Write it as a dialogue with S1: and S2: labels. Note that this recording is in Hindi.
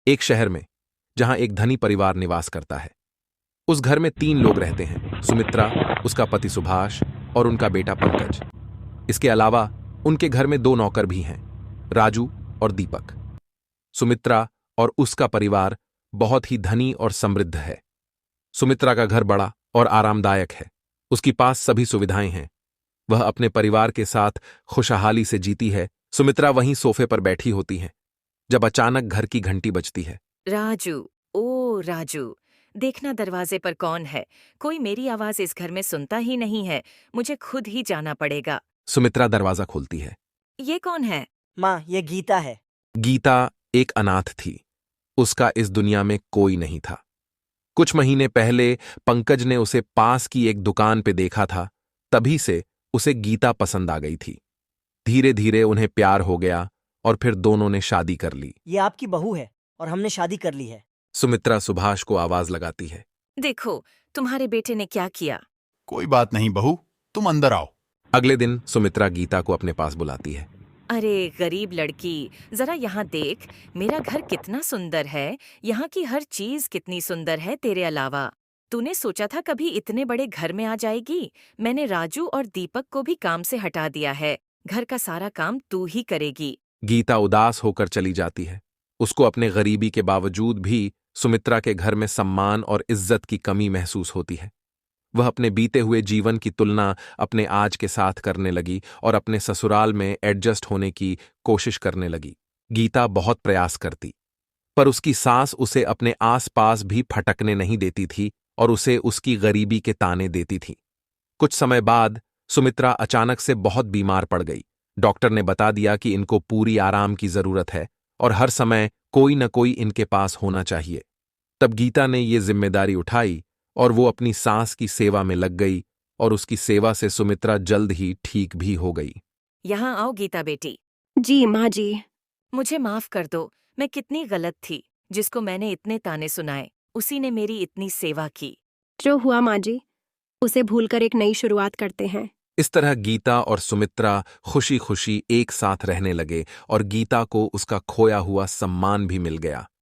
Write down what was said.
S1: एक शहर में, जहां एक धनी परिवार निवास करता है। उस घर में 3 लोग रहते हैं, सुमित्रा, उसका पति सुभाष और उनका बेटा पंकज। इसके अलावा उनके घर में 2 नौकर भी हैं, राजू और दीपक। सुमित्रा और उसका परिवार बहुत ही धनी और समृद्ध है। सुमित्रा का घर बड़ा और आरामदायक है। उसके पास सभी सुविधाएं हैं। वह अपने परिवार के साथ खुशहाली से जीती है। सुमित्रा वहीं सोफे पर बैठी होती है जब अचानक घर की घंटी बजती है।
S2: राजू, ओ राजू, देखना दरवाजे पर कौन है। कोई मेरी आवाज इस घर में सुनता ही नहीं है। मुझे खुद ही जाना पड़ेगा।
S1: सुमित्रा दरवाजा खोलती है।
S2: ये कौन है?
S3: माँ, ये गीता है।
S1: गीता एक अनाथ थी। उसका इस दुनिया में कोई नहीं था। कुछ महीने पहले पंकज ने उसे पास की एक दुकान पे देखा था। तभी से उसे गीता पसंद आ गई थी। धीरे धीरे उन्हें प्यार हो गया और फिर दोनों ने शादी कर ली।
S3: ये आपकी बहू है और हमने शादी कर ली है।
S1: सुमित्रा सुभाष को आवाज लगाती है।
S2: देखो, तुम्हारे बेटे ने क्या किया।
S4: कोई बात नहीं बहू, तुम अंदर आओ।
S1: अगले दिन सुमित्रा गीता को अपने पास बुलाती है।
S2: अरे गरीब लड़की, जरा यहाँ देख, मेरा घर कितना सुंदर है। यहाँ की हर चीज कितनी सुंदर है तेरे अलावा। तूने सोचा था कभी इतने बड़े घर में आ जाएगी? मैंने राजू और दीपक को भी काम से हटा दिया है। घर का सारा काम तू ही करेगी।
S1: गीता उदास होकर चली जाती है। उसको अपने गरीबी के बावजूद भी सुमित्रा के घर में सम्मान और इज्जत की कमी महसूस होती है। वह अपने बीते हुए जीवन की तुलना अपने आज के साथ करने लगी और अपने ससुराल में एडजस्ट होने की कोशिश करने लगी। गीता बहुत प्रयास करती, पर उसकी सास उसे अपने आस-पास भी फटकने नहीं देती थी और उसे उसकी गरीबी के ताने देती थी। कुछ समय बाद सुमित्रा अचानक से बहुत बीमार पड़ गई। डॉक्टर ने बता दिया कि इनको पूरी आराम की जरूरत है और हर समय कोई न कोई इनके पास होना चाहिए। तब गीता ने ये जिम्मेदारी उठाई और वो अपनी सास की सेवा में लग गई और उसकी सेवा से सुमित्रा जल्द ही ठीक भी हो गई।
S2: यहाँ आओ गीता बेटी।
S5: जी माँ जी।
S2: मुझे माफ कर दो, मैं कितनी गलत थी। जिसको मैंने इतने ताने सुनाए, उसी ने मेरी इतनी सेवा की।
S5: जो हुआ माँ जी, उसे भूलकर एक नई शुरुआत करते हैं।
S1: इस तरह गीता और सुमित्रा खुशी खुशी एक साथ रहने लगे और गीता को उसका खोया हुआ सम्मान भी मिल गया।